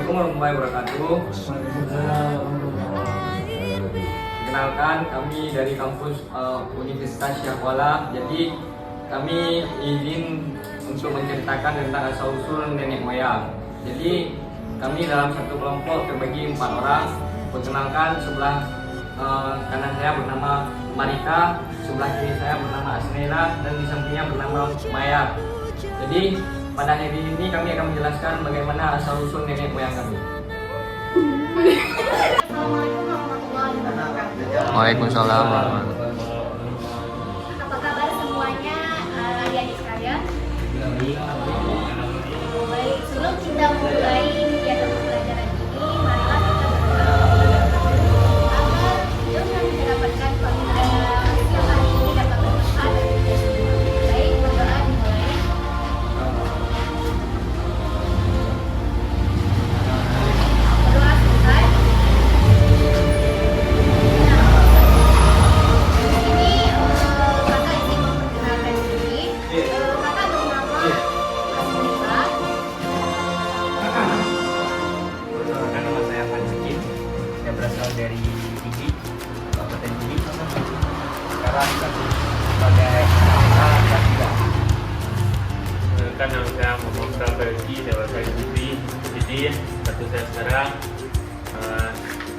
Assalamualaikum warahmatullahi wabarakatuh. Kenalkan, kami dari kampus Universitas Syah Kuala. Jadi kami izin untuk menceritakan tentang asal usul nenek moyang. Jadi kami dalam satu kelompok terbagi 4 orang. Perkenalkan, sebelah kanan saya bernama Marika, sebelah kiri saya bernama Asnela, dan di sampingnya bernama Maya. Jadi pada hari ini kami akan menjelaskan bagaimana asal usul nenek moyang kami. Assalamualaikum warahmatullahi wabarakatuh. Waalaikumsalam. Apa kabar semuanya, adik-adik sekalian? Baik, sebelum kita mulai kegiatan pembelajaran ini, marilah kita berdoa agar dengan mendapatkan siang hari ini dapat bermanfaat bagi kita semua. Baik, berdoa dimulai. Berdoa selesai. Berasal dari Gigi, Kabupaten Gigi. Sekarang sebagai anak juga. Kan nama saya Muhammad Farji, nama saya Gigi. Jadi status saya sekarang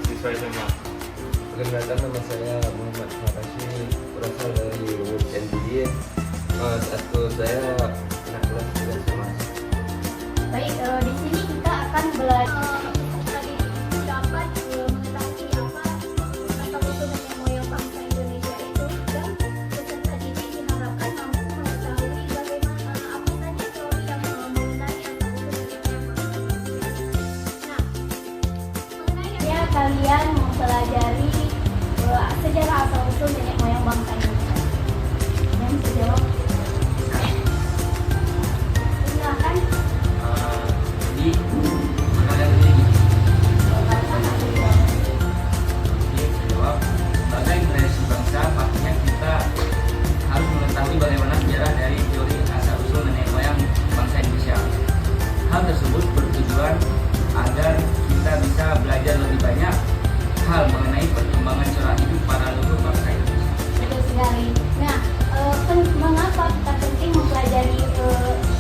siswa SMA. Perkenalkan, nama saya Muhammad Harashi, berasal dari UNDD. Status saya anak kelas 3 SMA. Baik, di sini kita akan belajar tadi dapat mengetahui apa asal usul nenek moyang bangsa Indonesia itu, dan peserta didik diharapkan mampu mengetahui bagaimana apa saja teori yang mengenai asal usul nenek moyang bangsa Indonesia. Nah, mengenai kalian mempelajari sejarah asal usul nenek moyang bangsa Indonesia. Dan sejawab. Silakan. Jadi kalian ini jawab, sebagai generasi bangsa pastinya kita harus mengetahui bagaimana sejarah dari teori asal usul nenek moyang bangsa Indonesia. Hal tersebut bertujuan agar kita bisa belajar lebih banyak hal mengenai perkembangan cara hidup para leluhur bangsa Indonesia. Betul sekali. Nah, mengapa kita penting mempelajari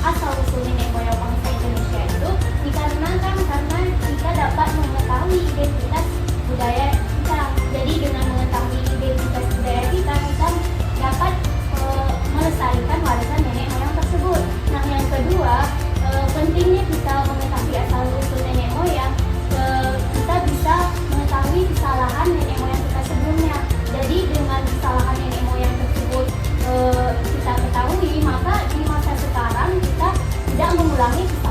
asal usul nenek moyang bangsa Indonesia itu? Dikarenakan karena kita dapat mengetahui identitas budaya kita. Jadi dengan mengetahui identitas budaya kita dapat melestarikan warisan nenek moyang tersebut. Nah, yang kedua, pentingnya kita mengetahui asal usul nenek moyang. Kita bisa mengetahui kesalahan nenek moyang kita sebelumnya. Jadi dengan kesalahan nenek moyang tersebut kita ketahui, maka di masa sekarang kita tidak mengulangi kesalahan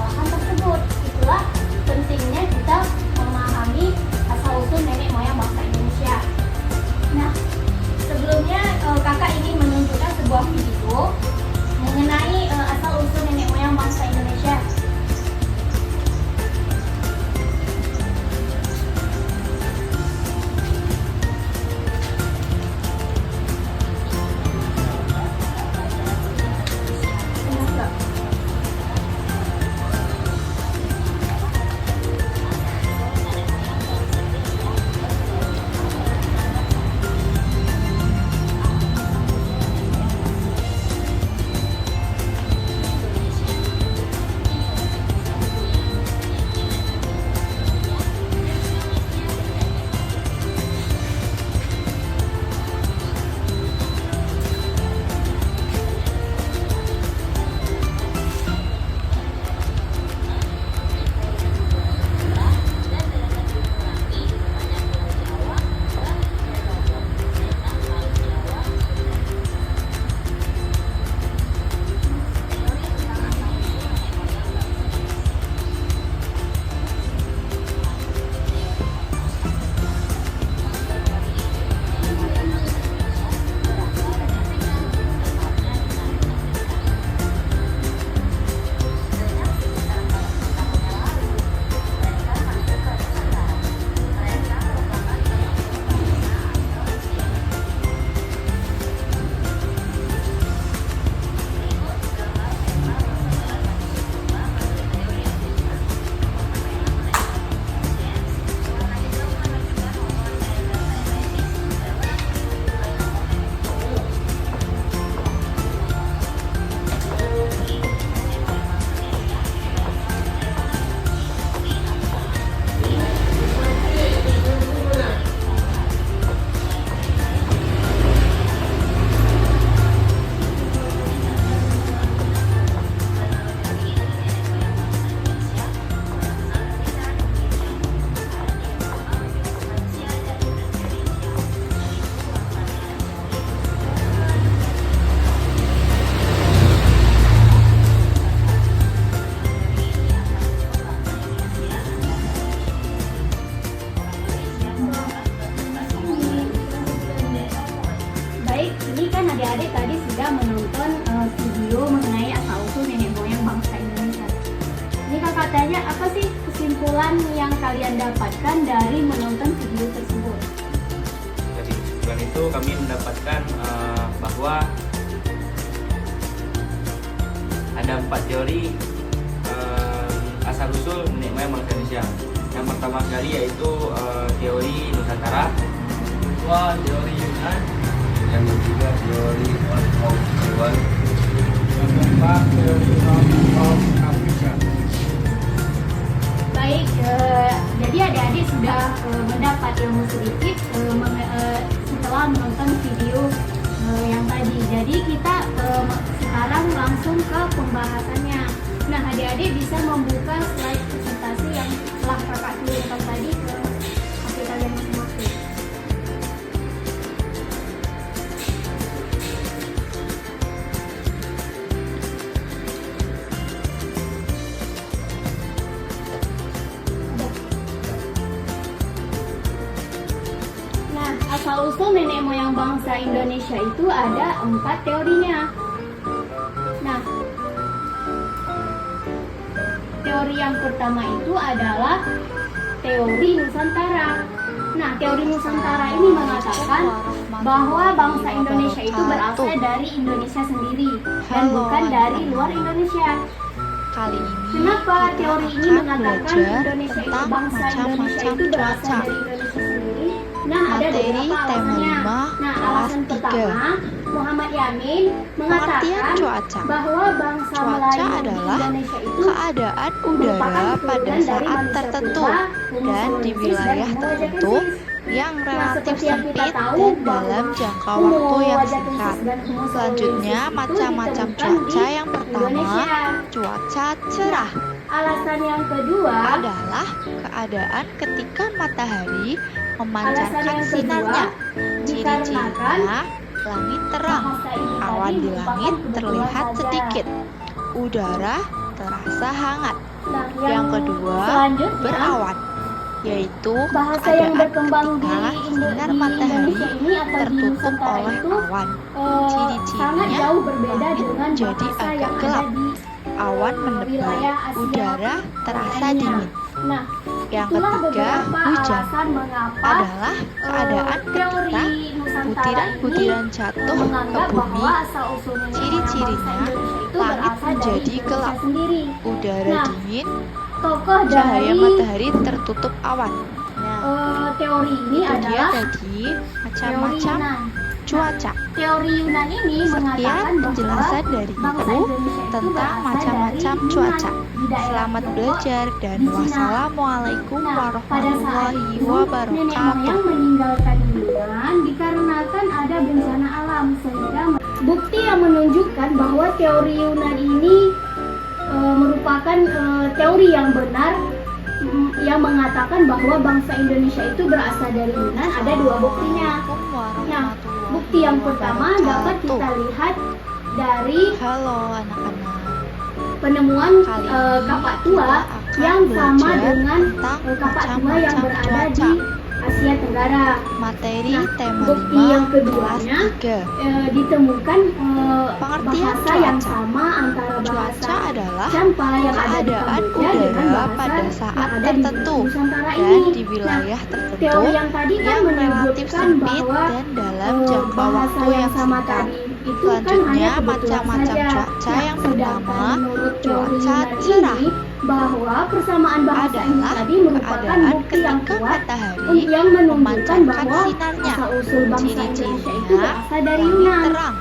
kesimpulan yang kalian dapatkan dari menonton video tersebut? Dari kesimpulan itu kami mendapatkan bahwa ada 4 teori asal usul nenek moyang bangsa Indonesia. Yang pertama sekali yaitu teori Nusantara, kedua teori Yunan, Yang ketiga teori of hewan. yang keempat teori of Afrika. Baik, jadi adik-adik sudah mendapat ilmu sedikit setelah menonton video yang tadi. Jadi kita sekarang langsung ke pembahasannya. Nah, adik-adik bisa membuka slide presentasi yang telah kakak kirimkan tadi ke HP kalian masing-masing. Nah, asal-usul nenek moyang bangsa Indonesia itu ada 4 teorinya. Nah, teori yang pertama itu adalah teori Nusantara. Nah, teori Nusantara ini mengatakan bahwa bangsa Indonesia itu berasal dari Indonesia sendiri dan bukan dari luar Indonesia. Kali ini Kenapa kita teori ini akan mengatakan belajar Indonesia itu tentang bangsa Indonesia macam-macam itu berasal cuaca. dari Indonesia sendiri? Nah, ada Materi beberapa tema alasannya. 5 Nah, kelas alasan 3. pertama, Muhammad Yamin Pengertian mengatakan cuaca. bahwa bangsa Cuaca Melayu di adalah Indonesia itu keadaan udara pada saat tertentu dan di wilayah tertentu yang relatif sempit dan dalam jangka waktu yang singkat. Selanjutnya, macam-macam cuaca. Yang pertama, cuaca cerah Alasan yang kedua, adalah keadaan ketika matahari alasan memancarkan yang kedua sinarnya. dikarenakan Ciri-cirinya langit terang, bahasa ini awan tadi di merupakan langit kebetulan terlihat saja. sedikit, udara terasa hangat. Nah, Yang kedua, selanjutnya, berawan, yaitu bahasa yang keadaan berkembang di, ketika sinar matahari Indonesia ini atau di tertutup Nusantara oleh itu awan. sangat Ciri-cirinya jauh berbeda langit dengan menjadi bahasa agak yang gelap, ada di awan menebal, wilayah Asia udara terasa lainnya. dingin. Nah, Yang itulah ketiga, beberapa hujan alasan mengapa adalah keadaan teori ketika Nusantara butiran-butiran ini jatuh ke menganggap bumi, bahwa asal-usulnya ciri-cirinya langit menjadi gelap, sendiri. udara Nah, dingin, Tokoh cahaya dari matahari tertutup awan. Nah, teori ini itu dia adalah tadi teori macam-macam Yunan. cuaca. Teori Yunan ini Sekian mengatakan penjelasan bahwa dari bangsa Ibu Indonesia itu tentang berasal macam-macam dari cuaca. Yunan di daerah Selamat Tiongkok, belajar dan di Cina. wassalamualaikum Nah, pada saat warahmatullahi itu nenek wabarakatuh. moyang meninggalkan Yunan dikarenakan ada bencana alam sehingga bukti yang menunjukkan bahwa teori Yunan ini merupakan teori yang benar yang mengatakan bahwa bangsa Indonesia itu berasal dari Yunan. Ada 2 buktinya. Nah, bukti yang pertama dapat kita lihat dari Halo anak-anak. penemuan Kali ini kapak tua kita akan yang sama belajar dengan tentang kapak tua yang macam-macam berada cuaca. di Asia Tenggara. Materi Nah, tema bukti 5 yang kelas keduanya 3. Ditemukan Pengertian bahasa yang cuaca. sama antara bahasa Cuaca adalah Champa yang ada di keadaan Kamboja dengan udara bahasa pada yang saat ada di tertentu Nusantara dan ini. di wilayah Nah, tertentu teori yang tadi kan yang relatif menyebutkan sempit bahwa dan dalam jangka bahasa waktu yang sama singkat. tadi itu Selanjutnya, kan hanya kebetulan macam-macam saja. cuaca. Nah, Yang sedangkan pertama, menurut teori cuaca Yunan cerah ini bahwa persamaan bahasa ini adalah tadi merupakan keadaan bukti yang ketika kuat matahari yang menunjukkan memancarkan bahwa sinarnya. asal-usul bangsa Indonesia itu Ciri-cirinya berasal dari langit Yunan. terang,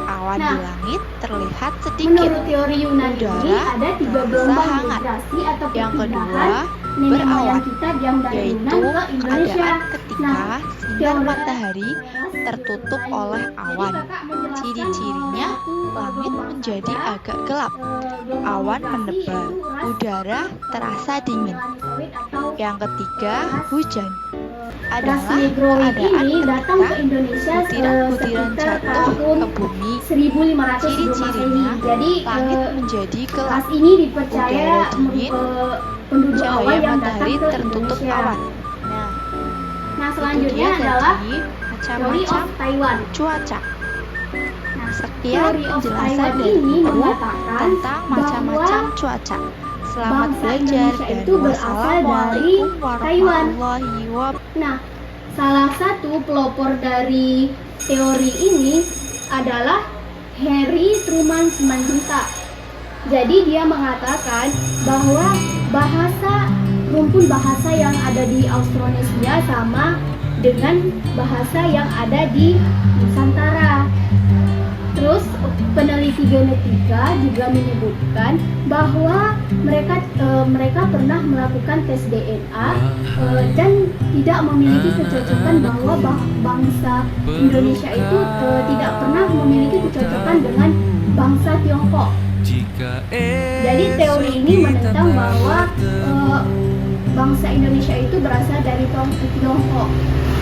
awan Nah, di langit terlihat sedikit. Menurut teori Yunan ini Udara ada 3 terasa gelombang hangat. migrasi atau Yang kedua, perpindahan nenek berawan, moyang kita yang dari yaitu Yunan ke Indonesia. keadaan ketika Nah, sinar teori matahari tertutup oleh awan. Ciri-cirinya langit menjadi agak gelap, awan menebal, udara terasa dingin. Yang ketiga, hujan adalah Negroid keadaan ini datang ke ketika Indonesia butiran-butiran sekitar jatuh tahun ke bumi. 1500 sebelum Ciri-cirinya Masehi. Jadi langit menjadi gelap, kelas ini dipercaya udara dingin, penduduk awal cahaya yang datang matahari ke tertutup Indonesia. awan. Nah, Itu selanjutnya dia adalah tadi teori macam-macam of Taiwan. cuaca. Nah, Sekian teori of penjelasan Taiwan dari ini Ibu mengatakan tentang macam-macam bahwa cuaca. Selamat bangsa belajar Indonesia dan itu berasal dari wassalamualaikum Taiwan. warahmatullahi wabarakatuh. Nah, salah satu pelopor dari teori ini adalah Harry Truman Simanjuntak. Jadi dia mengatakan bahwa rumpun bahasa yang ada di Austronesia sama dengan bahasa yang ada di Nusantara. Terus peneliti genetika juga menyebutkan bahwa mereka pernah melakukan tes DNA dan tidak memiliki kecocokan bahwa bangsa Indonesia itu tidak pernah memiliki kecocokan dengan bangsa Tiongkok. Jadi teori ini menentang bahwa bangsa Indonesia itu berasal dari Tiongkok,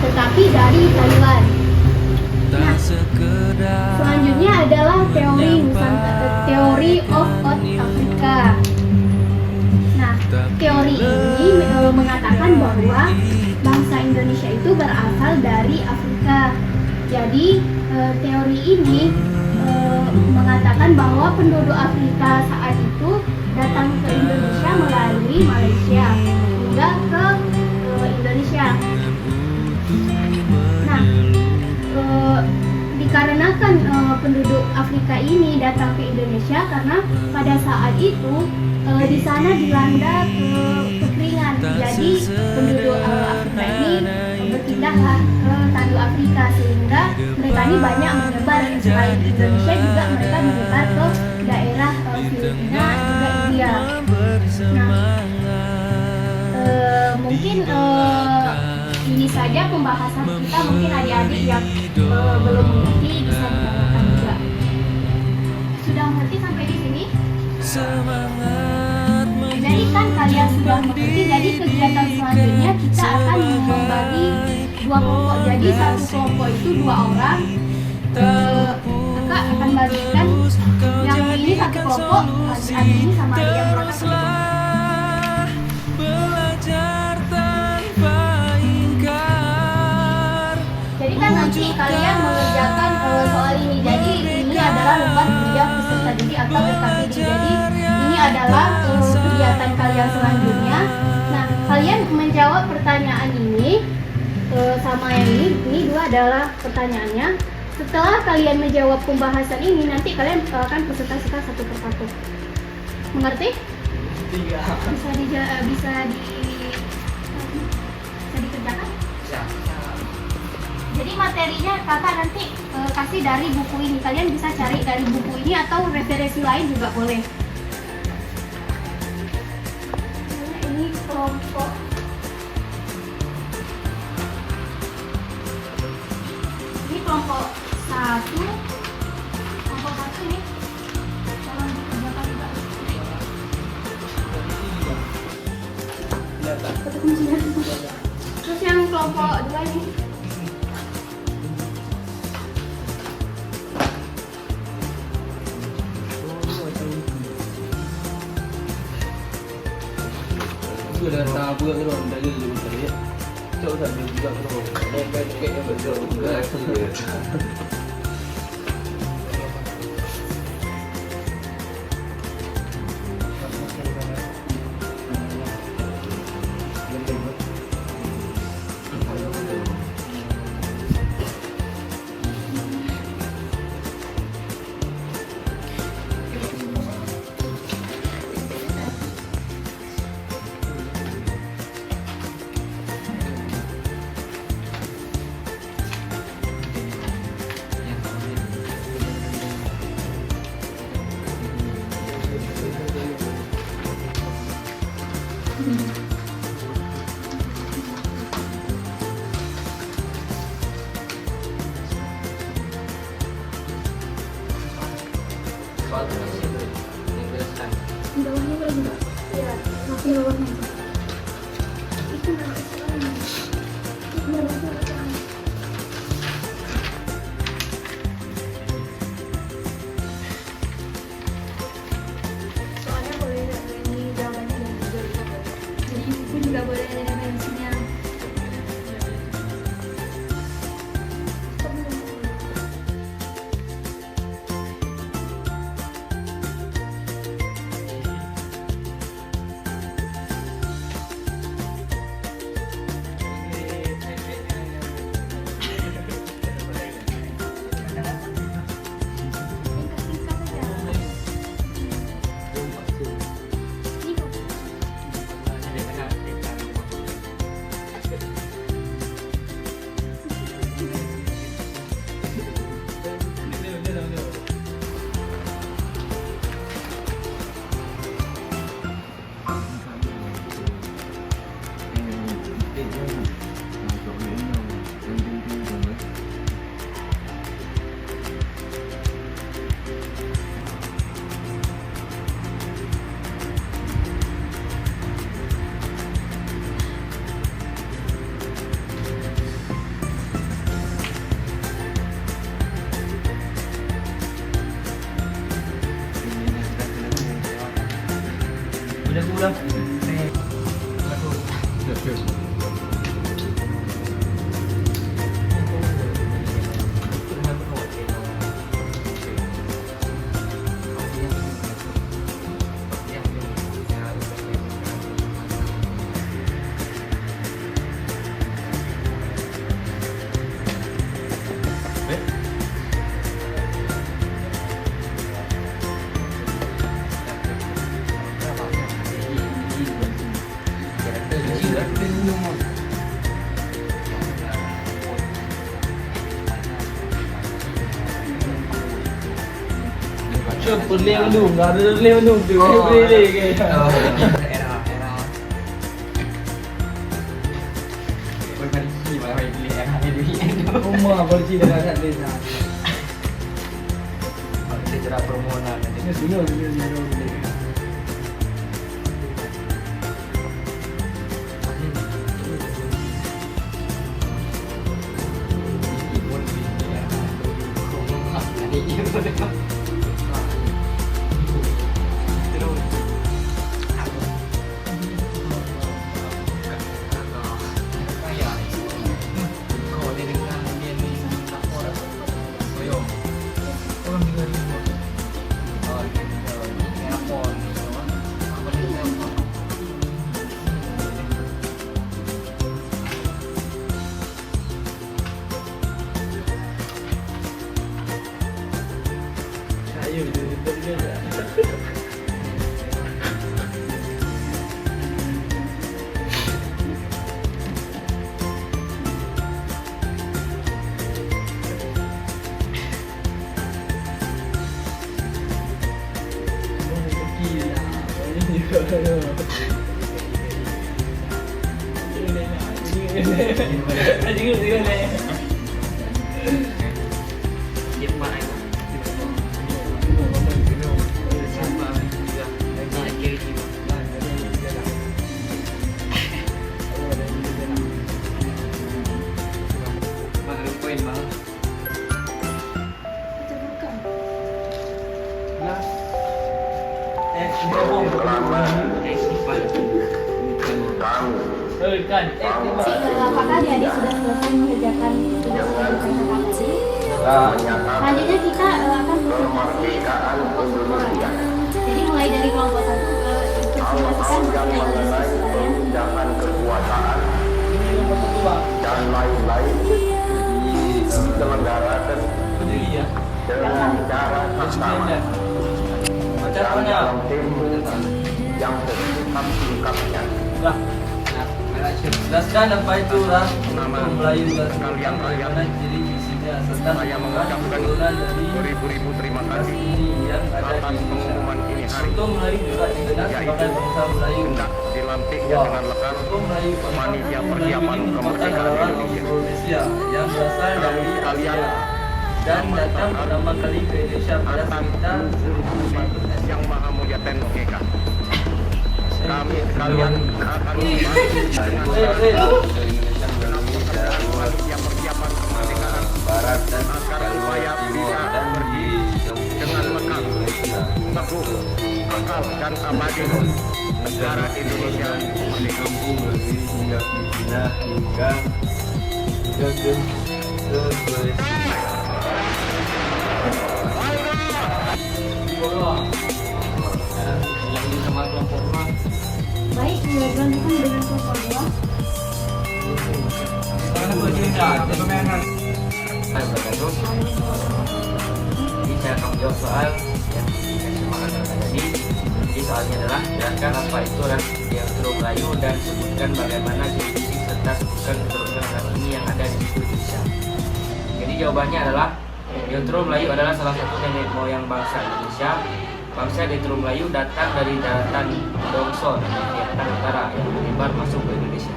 tetapi dari Taiwan. Nah, selanjutnya adalah teori of South Africa. Nah, teori ini mengatakan bahwa bangsa Indonesia itu berasal dari Afrika. Jadi teori ini mengatakan bahwa penduduk Afrika saat itu datang ke Indonesia melalui Malaysia hingga ke Indonesia. Nah, dikarenakan penduduk Afrika ini datang ke Indonesia karena pada saat itu di sana dilanda kekeringan. Jadi penduduk Afrika ini berpindahlah ke tanah Afrika sehingga mereka ini banyak menyebar. Selain Indonesia juga mereka menyebar ke daerah Filipina juga India. Nah, mungkin ini saja pembahasan kita. Mungkin adik-adik yang belum mengerti bisa ditanyakan juga. Sudah mengerti sampai di sini? Jadi kan kalian sudah mengerti. Jadi kegiatan selanjutnya kita akan membagi dua kelompok. Jadi satu kelompok itu 2 orang. Kakak akan bagikan yang ini satu kelompok, adik ini sama adik yang belakang satu kelompok. Jadi kan nanti kalian mengerjakan soal ini. Jadi ini adalah lembar kerja peserta didik atau LKPD. Jadi ini adalah kegiatan kalian selanjutnya. Nah, kalian menjawab pertanyaan ini sama yang ini 2 adalah pertanyaannya. Setelah kalian menjawab pembahasan ini, nanti kalian akan presentasikan satu persatu. Mengerti? Bisa dikerjakan? Jadi materinya kakak nanti kasih dari buku ini. Kalian bisa cari dari buku ini atau referensi lain juga boleh. Ini kelompok satu. Kelompok 1 ini tolong dikerjakan juga. Terus yang kelompok 2 ini sudah tahu juga kan dari dulu tadi. Coba sambil juga kan. Kayak betul enggak sih. bawahnya lagi enggak? Iya, masih bawahnya. Itu nama Islamnya. Soalnya boleh ini jawabannya dan juga jadi buku juga boleh ada referensinya. Pelindung, nggak ada pelindung tuh, beli kayak. Rumah polisi dengan kat desa. Secara permohonan Ini sudah beli. Ayo, Apakah adik sudah selesai mengerjakan tugas presentasi? Selanjutnya kita akan presentasi kelompok semua. Jadi mulai dari kelompok 1 presentasikan diskusi kalian. dan lain-lain diselenggarakan dengan cara sama dan dalam tempo yang sesingkat-singkatnya. Jelaskan apa itu nama Melayu dan kalian bagaimana ciri visinya serta Saya mengucapkan turunan dari beribu-ribu terima kasih ini yang ada atas di Indonesia. pengumuman ini hari, Untuk Melayu juga dikenal sebagai bangsa Melayu. hendak dilantiknya dengan lekat Untuk Melayu panitia persiapan kemerdekaan Indonesia. Indonesia yang berasal dari Kalian Asia dan datang pertama kali ke Indonesia pada atas sekitar Gusti Yang Maha Mulia Tenokeka. Kami sekalian akan membantu dengan panitia persiapan kemerdekaan Barat dan agar supaya bisa pergi dengan lekat, teguh, kekal dan abadi negara Indonesia merdeka. kampung negeri hingga Filipina hingga ke Sulawesi. Sama kelompok rumah. Baik, dilanjutkan dengan kelompok 2. Jadi saya akan menjawab soal yang dikasih makan tadi. Jadi soalnya adalah jelaskan apa itu Diaktro Melayu dan sebutkan bagaimana ciri fisik serta sebutkan keturunan ini yang ada di Indonesia. Jadi jawabannya adalah Diaktro Melayu adalah salah satu nenek moyang bangsa Indonesia. Bangsa Diaktro Melayu datang dari daratan Dongso dan Vietnam Utara yang menyebar masuk ke Indonesia.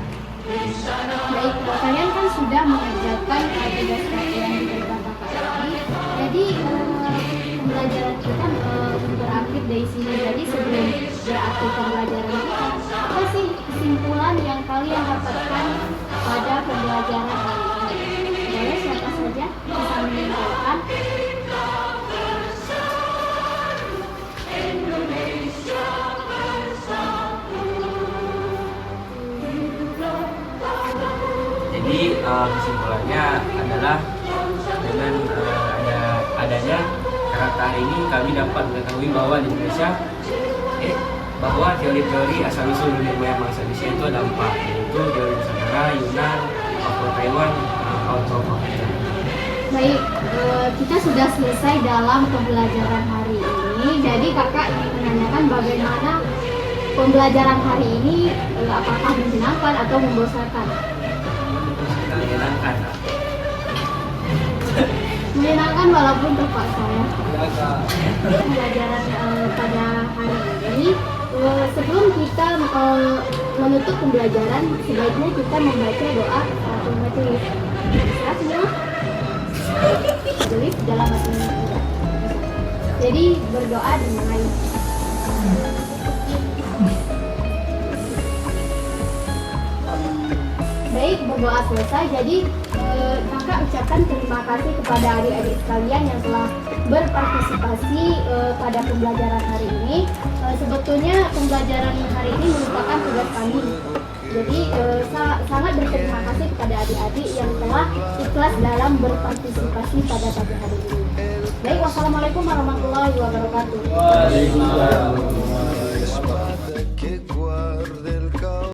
Baik, kalian kan sudah mengerjakan tugas yang diberikan kakak tadi. Jadi pembelajaran kita berakhir dari sini. Jadi sebelum berakhir pembelajaran kita, apa sih kesimpulan yang kalian dapatkan pada pembelajaran hari ini? Boleh siapa saja bisa menyampaikan. Jadi kesimpulannya adalah dengan adanya karena hari ini kami dapat mengetahui bahwa di Indonesia bahwa teori-teori asal usul nenek moyang bangsa Indonesia itu ada 4, yaitu teori Nusantara, Yunan, Papua Taiwan, Papua. Baik, kita sudah selesai dalam pembelajaran hari ini. Jadi kakak ingin menanyakan bagaimana pembelajaran hari ini, apakah menyenangkan atau membosankan? Menyenangkan. Menyenangkan walaupun terpaksa ya. Pembelajaran pada hari ini, sebelum kita menutup pembelajaran, sebaiknya kita membaca doa atau majelis. Bisa semua? Majelis dalam hati kita. Jadi berdoa dimulai. Baik, berdoa selesai. Jadi kakak ucapkan terima kasih kepada adik-adik sekalian yang telah berpartisipasi pada pembelajaran hari ini. Sebetulnya pembelajaran hari ini merupakan tugas kami. Jadi sangat berterima kasih kepada adik-adik yang telah ikhlas dalam berpartisipasi pada pagi hari ini. Baik, wassalamualaikum warahmatullahi wabarakatuh. Waalaikumsalam.